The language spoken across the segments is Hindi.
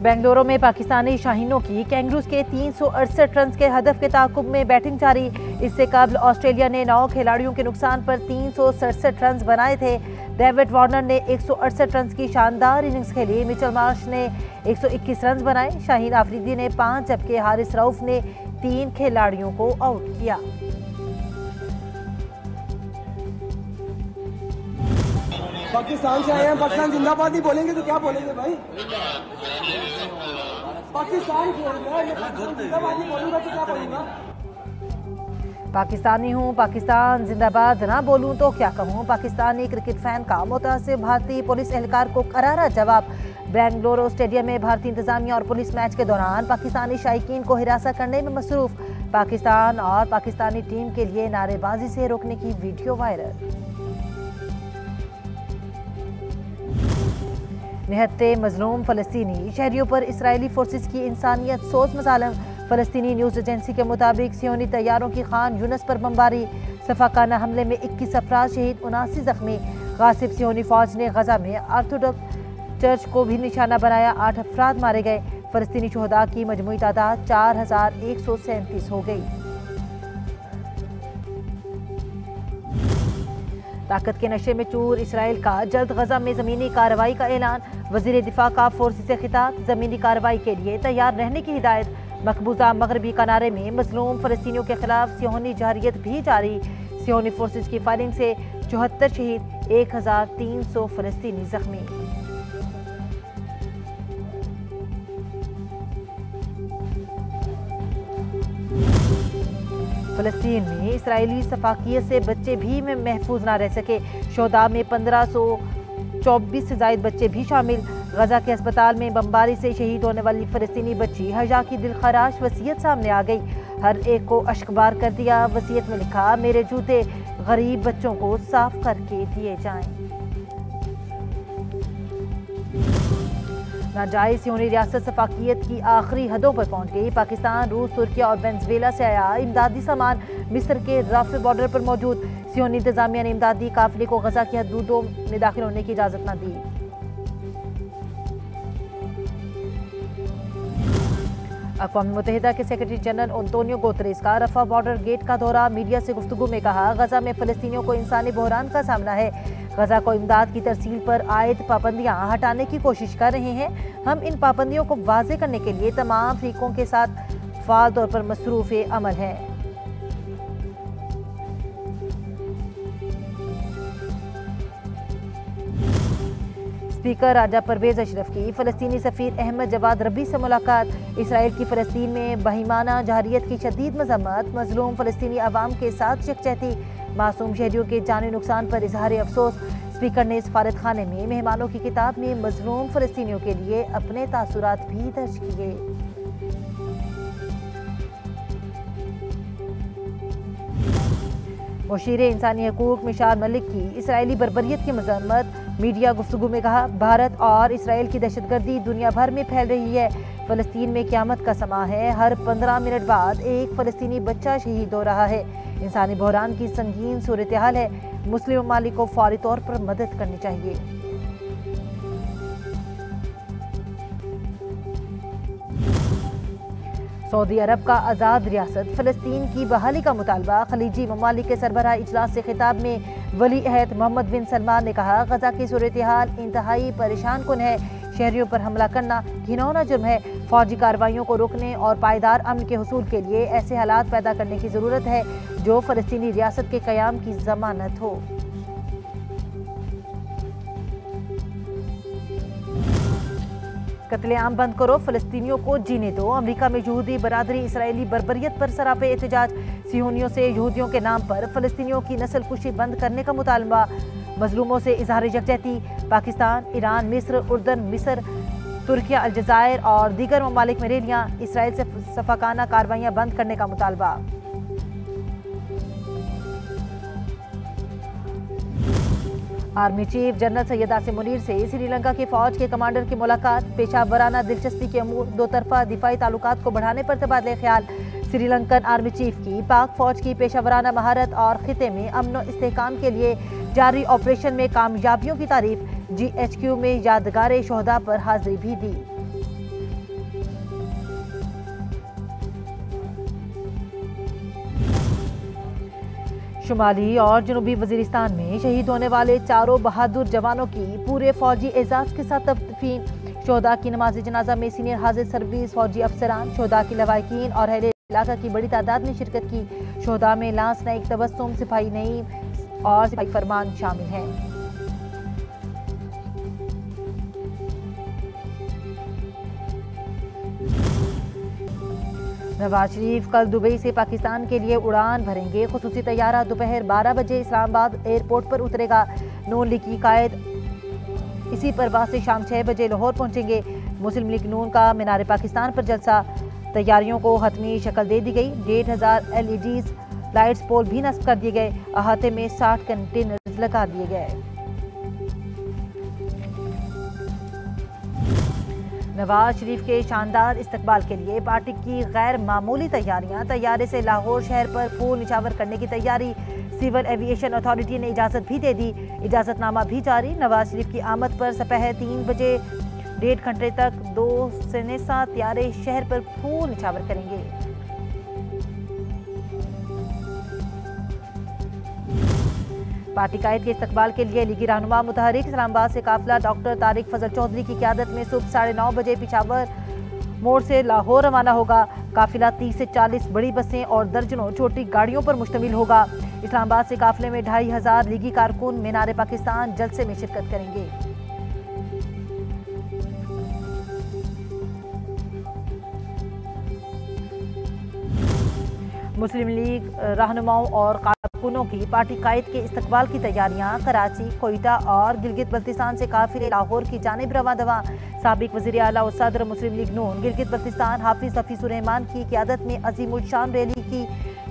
बेंगलुरु में पाकिस्तानी शाहीनों की कैंगरूज के 368 रन के हदफ के ताकुब में बैटिंग जारी। इससे कबल ऑस्ट्रेलिया ने 9 खिलाड़ियों के नुकसान पर 367 रन बनाए थे। डेविड वार्नर ने 168 रन की शानदार इनिंग्स खेली। मिचेल मार्श ने 121 रन बनाए। शाहीन आफरीदी ने 5 जबकि हारिस रऊफ ने 3 खिलाड़ियों को आउट किया। पाकिस्तान से आए हैं, पाकिस्तान जिंदाबाद ही बोलेंगे तो क्या बोलेंगे भाई? पाकिस्तान जिंदाबाद ही बोलूंगा तो क्या बोलूंगा? पाकिस्तानी हूँ, पाकिस्तान जिंदाबाद ना बोलूं तो क्या कहूँ। पाकिस्तानी क्रिकेट फैन का मुतासिर भारतीय पुलिस एहलकार को करारा जवाब। बेंगलुरु स्टेडियम में भारतीय इंतजामिया और पुलिस मैच के दौरान पाकिस्तानी शायकीन को हिरासत करने में मसरूफ। पाकिस्तान और पाकिस्तानी टीम के लिए नारेबाजी से रोकने की वीडियो वायरल। निहत्ते मजलूम फलस्तीनी शहरियों पर इसराइली फोर्सेस की इंसानियत सोच मसालम। फलस्तीनी न्यूज एजेंसी के मुताबिक सियोनी तैयारों की खान यूनस पर बमबारी। सफाकाना हमले में 21 अफराद शहीद, 79 जख्मी। गासिब सियोनी फौज ने गजा में ऑर्थोडॉक्स चर्च को भी निशाना बनाया। 8 अफराद मारे गए। फलस्तीनी शोहदा की मजमूई तादाद 4137 हो गई। ताकत के नशे में चूर इसराइल का जल्द गजा में जमीनी कार्रवाई का ऐलान। वजीर दिफा का फोर्स से खिताब, जमीनी कार्रवाई के लिए तैयार रहने की हिदायत। मकबूजा मगरबी किनारे में मजलूम फलस्तीनियों के खिलाफ सियोनी जारियत भी जारी। सियोनी फोर्सेस की फायरिंग से 74 शहीद, 1300 फलस्तीनी जख्मी। फलस्तीन में इसराइली सफाकियत से बच्चे भी महफूज ना रह सके। शोहदा में 1524 से जायद बच्चे भी शामिल। गजा के अस्पताल में बमबारी से शहीद होने वाली फलस्तीनी बच्ची हजा की दिलखराश वसीयत सामने आ गई। हर एक को अश्कबार कर दिया। वसीयत में लिखा, मेरे जूते गरीब बच्चों को साफ करके दिए जाएं। नाजायज सियोनी रियासत सफाकियत की आखिरी हदों पर पहुंच गई। पाकिस्तान, रूस, तुर्की और वेनेजुएला से आया इमदादी सामान मिस्र के राफे बॉर्डर पर मौजूद। सियोनी इंतजामिया ने इमदादी काफिले को गजा की हदूदों में दाखिल होने की इजाजत न दी। अक़वाम मुत्तहिदा के सेक्रेटरी जनरल एंटोनियो गुतेरेस का रफा बॉर्डर गेट का दौरा। मीडिया से गुफ्तगू में कहा, गजा में फलस्तीनियों को इंसानी बहरान का सामना है। गजा को इमदाद की तरसील पर आयद पाबंदियां हटाने की कोशिश कर रहे हैं। हम इन पाबंदियों को वाज़े करने के लिए तमाम फरीकों के साथ फ़ाल तौर पर मसरूफ़ अमल हैं। स्पीकर राजा परवेज अशरफ की फ़लस्तीनी सफ़ीर अहमद जवाद रबी से मुलाकात। इसराइल की फ़लस्तीन में बहिमाना जारियत की शदीद मज़म्मत। मज़लूम फ़लस्तीनी अवाम के साथ यकजहती। मासूम शहरियों के जानी नुकसान पर इजहार अफसोस। स्पीकर ने सफारत खाने में मेहमानों की किताब में मज़लूम फ़लस्तीनियों के लिए अपने तासुरात भी दर्ज किए। मुशीर इंसानी हकूक मिशाल मलिक की इसराइली बर्बरियत की मज़म्मत। मीडिया गुफ्तगू में कहा, भारत और इसराइल की दहशतगर्दी दुनिया भर में फैल रही है। फ़लस्तीन में क़यामत का समा है। हर 15 मिनट बाद एक फ़लस्तीनी बच्चा शहीद हो रहा है। इंसानी बहरान की संगीन सूरत हाल है। मुस्लिम ममालिक को फौरी तौर पर मदद करनी चाहिए। सऊदी अरब का आज़ाद रियासत फ़लस्तीन की बहाली का मुतालबा। खलीजी ममालिक के सरबराह इजलास से खिताब में वली अहद मोहम्मद बिन सलमान ने कहा, गजा की सूरत हाल इंतहाई परेशान कुन है। शहरियों पर हमला करना घिनौना जुर्म है। फौजी कार्रवाइयों को रोकने और पायदार अमन के हुसूल के लिए ऐसे हालात पैदा करने की ज़रूरत है जो फ़लस्तीनी रियासत के क़याम की ज़मानत हो। कत्लेआम बंद करो, फ़लस्तीनियों को जीने दो। अमेरिका में यहूदी बरादरी इसराइली बर्बरियत पर सरापे एहतजाज। सियोनियों से यहूदियों के नाम पर फ़लस्तीनियों की नस्ल कुशी बंद करने का मुतालबा। मजलूमों से इजहार यकजहती। पाकिस्तान, ईरान, मिस्र, तुर्की, अलजायर और दीगर ममालिक में रैलियां। इसराइल से सफाकाना कार्रवाइयां बंद करने का मुतालबा। Army chief general Syed Asim Munir से श्रीलंका की फौज के कमांडर की मुलाकात। पेशा वराना दिलचस्पी के अमूर, दो तरफा दिफाई ताल्लुकात को बढ़ाने पर तबादले ख्याल। श्रीलंकन आर्मी चीफ की पाक फौज की पेशा वराना महारत और खिते में अमन व इस्तेहकाम के लिए जारी ऑपरेशन में कामयाबियों की तारीफ। GHQ में यादगार शोहदा पर हाजिरी भी दी। शुमाली और जनूबी वजीरिस्तान में शहीद होने वाले चारों बहादुर जवानों की पूरे फौजी एजाज के साथ तदफीन। शोहदा की नमाज जनाजा में सीनियर हाजिर सर्विस फौजी अफसरान, शोहदा की लवाकिन और अहले इलाका की बड़ी तादाद ने शिरकत की। शोहदा में लांस नाइक, तबस्सुम, सिपाही नईम और सिपाही फरमान शामिल हैं। नवाज शरीफ कल दुबई से पाकिस्तान के लिए उड़ान भरेंगे। खुसूसी तैयारा दोपहर 12 बजे इस्लामाबाद एयरपोर्ट पर उतरेगा। नून लीग की कायद इसी परवाज से शाम 6 बजे लाहौर पहुंचेंगे। मुस्लिम लीग नून का मीनार पाकिस्तान पर जलसा, तैयारियों को हतमी शक्ल दे दी गई। 1,500 LED लाइट्स पोल भी नस्ब कर दिए गए। अहाते में 60 कंटेनर्स लगा दिए गए। नवाज शरीफ के शानदार इस्तकबाल के लिए पार्टी की गैर मामूली तैयारियां। तैयारे से लाहौर शहर पर फूल निछावर करने की तैयारी। सिविल एविएशन अथॉरिटी ने इजाज़त भी दे दी, इजाज़तनामा भी जारी। नवाज शरीफ की आमद पर सपहर 3 बजे 1.5 घंटे तक 2 सेनेसा त्यारे शहर पर फूल निछावर करेंगे। पार्टी कायद के इस्तकबाल के लिए लीगी रहनुमा मुतहरिक इस्लामाबाद से काफिला डॉक्टर तारिक फजल चौधरी की क़यादत में सुबह 9:30 बजे पिशावर मोड़ से लाहौर रवाना होगा। काफिला 30 से 40 बड़ी बसें और दर्जनों छोटी गाड़ियों पर मुश्तमिल होगा। इस्लामाबाद से काफिले में 2,500 लीगी कारकुन मीनार पाकिस्तान जलसे में शिरकत करेंगे। मुस्लिम लीग रहनुमाओं और कारकुनों की पार्टी कायद के इस्तकबाल की तैयारियां। कराची, कोयटा और गिलगित बल्तिस्तान से काफिले लाहौर की जानिब रवां दवा। साबिक वज़ीर आला और सदर मुस्लिम लीग नून गिलगित बल्तिस्तान हाफिज हफीजुर रहमान की क़यादत में अजीमुल शान रैली की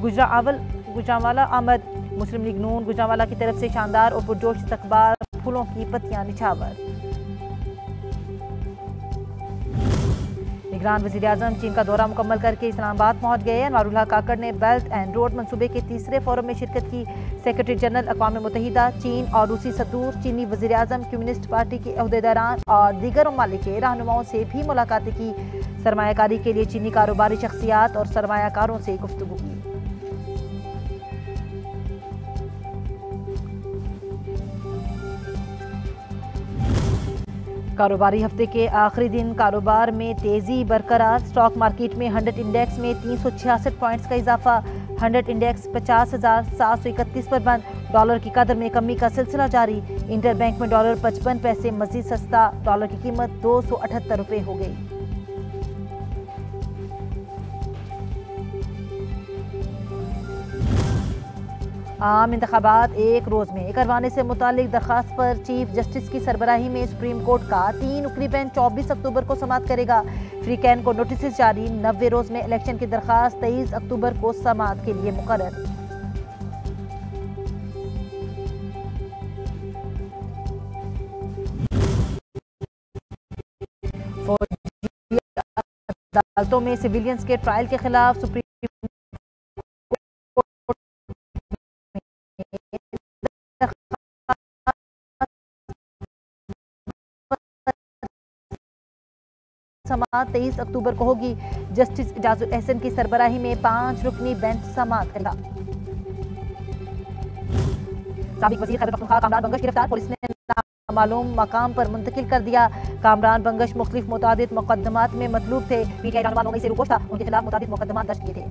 गुजरांवाला आमद। मुस्लिम लीग नून गुजरांवाला की तरफ से शानदार और पुरजोश इस्तकबाल, फूलों की पत्तियां निछावर। निगरान वज़ीर आज़म चीन का दौरा मुकम्मल करके इस्लामाबाद पहुंच गए। अनवारुल हक काकड़ ने बेल्ट एंड रोड मंसूबे के तीसरे फोरम में शिरकत की। सेक्रेटरी जनरल अक़वाम मुत्तहिदा, चीन और रूसी सदूर, चीनी वज़ीर आज़म, कम्युनिस्ट पार्टी के अहदेदारान और दीगर ममालिक के रहनुमाओं से भी मुलाकातें की। सरमायाकारी के लिए चीनी कारोबारी शख्सियात और सरमायाकारों से गुफ्तगू की। कारोबारी हफ्ते के आखिरी दिन कारोबार में तेजी बरकरार। स्टॉक मार्केट में 100 इंडेक्स में 366 पॉइंट्स का इजाफा। 100 इंडेक्स 50,731 पर बंद। डॉलर की कदर में कमी का सिलसिला जारी। इंटर बैंक में डॉलर 55 पैसे मजीद सस्ता। डॉलर की कीमत 278 रुपये हो गई। आम इंतखाबात एक रोज में करवाने से मुतालिक दरखास्त पर चीफ जस्टिस की सरबराही में सुप्रीम कोर्ट का 3 रुकनी बेंच 24 अक्टूबर को समाअत करेगा। फ्री कैन को नोटिस जारी। 90 रोज में इलेक्शन की दरखास्त 23 अक्टूबर को समाअत के लिए मुकर्रर। फौजी अदालतों में सिविलियंस के ट्रायल के खिलाफ सुप्रीम समाअत 23 अक्टूबर को होगी। जस्टिस इजाजुल एहसन की सरबराही में 5 रुकनी बेंच समाअत करेगा। साबिक वज़ीर खैबर पख्तूनख्वा कामरान बंगश गिरफ्तार। पुलिस ने नामालूम मकाम पर मुंतकिल कर दिया। कामरान बंगश मुख्तलिफ मुतादिद मुकदमात में मतलूब थे। पीटीआई रहनुमा से रूपोश था। उनके खिलाफ मुतादिद मुकदमात दर्ज किए थे।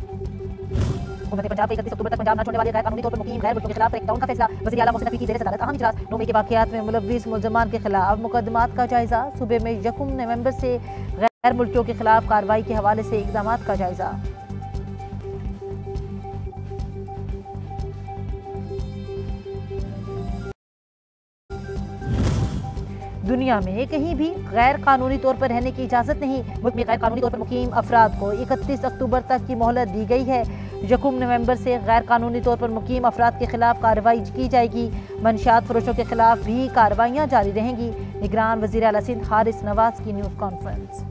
हुकूमत पंजाब 31 अक्टूबर तक पंजाब न छोड़ने वाले गैर कानूनी तौर पर मुकीम गैर मुल्कियों के खिलाफ क्रैकडाउन का फैसला। वज़ीर आला मोहसिन नकवी की ज़ेर सदारत अहम इजलास। नोमे के वाक़यात में मुलव्विस मुल्ज़मान के खिलाफ मुकदमात का जायजा। सूबे में 1 नवंबर से गैर मुल्कियों के खिलाफ कार्रवाई के हवाले से इक़दामात का जायजा। दुनिया में कहीं भी गैर कानूनी तौर पर रहने की इजाज़त नहीं। मुल्क में गैर कानूनी तौर पर मुकीम अफराद को 31 अक्टूबर तक की मोहलत दी गई है। 1 नवंबर से गैर कानूनी तौर पर मुकीम अफराद के खिलाफ कार्रवाई की जाएगी। मंशियात फरोशों के खिलाफ भी कार्रवाइयाँ जारी रहेंगी। निगरान वज़ीर आला सिंध हारिस नवाज की न्यूज़ कॉन्फ्रेंस।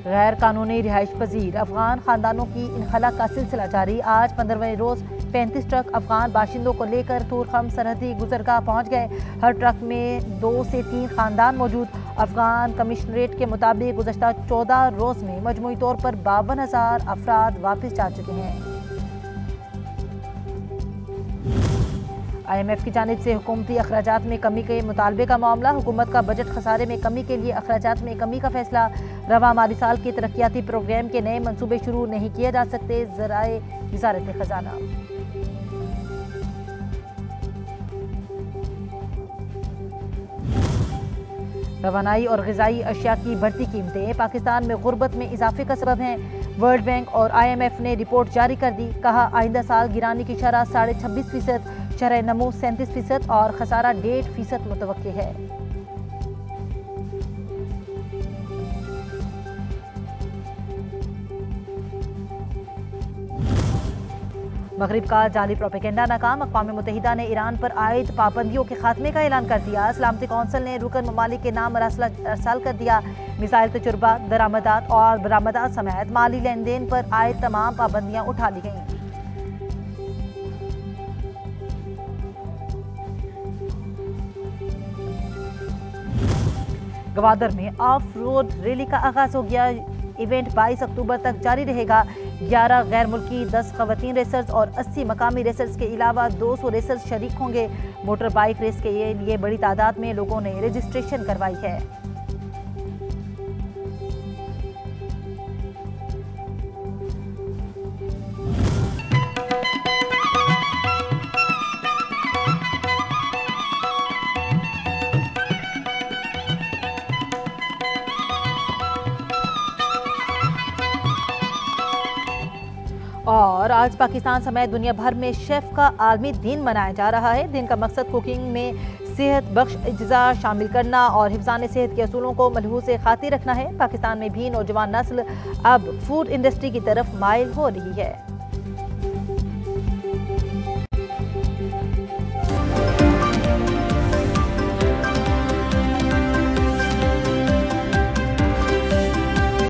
गैर कानूनी रिहाइश पजीर अफगान खानदानों की इनखला का सिलसिला जारी। आज 15वें रोज 35 ट्रक अफगान बाशिंदों को लेकर तूरखम सरहदी गुजरगाह पहुंच गए। हर ट्रक में 2 से 3 खानदान मौजूद। अफगान कमिश्नरेट के मुताबिक गुज़श्ता 14 रोज़ में मजमूई तौर पर 52,000 अफराद वापस जा चुके हैं। IMF की जानिब से हुकूमती अखराजात में कमी के मुतालबे का मामला। हुकूमत का बजट खसारे में कमी के लिए अखराजात में कमी का फैसला। रवा माली साल के तरक्याती प्रोग्राम के नए मनसूबे शुरू नहीं किए जा सकते। ज़राए वज़ारत खजाना। रवानाई और ग़िज़ाई अशिया की बढ़ती कीमतें पाकिस्तान में गुर्बत में इजाफे का सबब हैं। वर्ल्ड बैंक और IMF ने रिपोर्ट जारी कर दी। कहा आइंदा साल गिरानी की शरह 26.5%, शरह नमू 37% और खसारा 1.5% मुतवक्की है। मगरिब का जाली प्रोपेगेंडा नाकाम। अक़वाम मुत्तहिदा ने ईरान पर आयद पाबंदियों के खात्मे का ऐलान कर दिया। सलामती कौंसिल ने रुकन ममालिक के नाम मरासला अरसाल कर दिया। मिसाइल तजुर्बा, दरामदात और बरामदात समेत माली लेन देन पर आयद तमाम पाबंदियां उठा ली गईं। गवादर में ऑफ रोड रैली का आगाज हो गया। इवेंट 22 अक्टूबर तक जारी रहेगा। 11 गैर मुल्की, 10 खवातीन रेसर्स और 80 मकामी रेसर्स के अलावा 200 रेसर्स शरीक होंगे। मोटर बाइक रेस के लिए बड़ी तादाद में लोगों ने रजिस्ट्रेशन करवाई है। और आज पाकिस्तान समेत दुनिया भर में शेफ का आलमी दिन मनाया जा रहा है। दिन का मकसद कुकिंग में सेहत बख्श अज्जा शामिल करना और हिफ्ज़ान सेहत के असूलों को मलहूज़ खातिर रखना है। पाकिस्तान में भी नौजवान नस्ल अब फूड इंडस्ट्री की तरफ माइल हो रही है।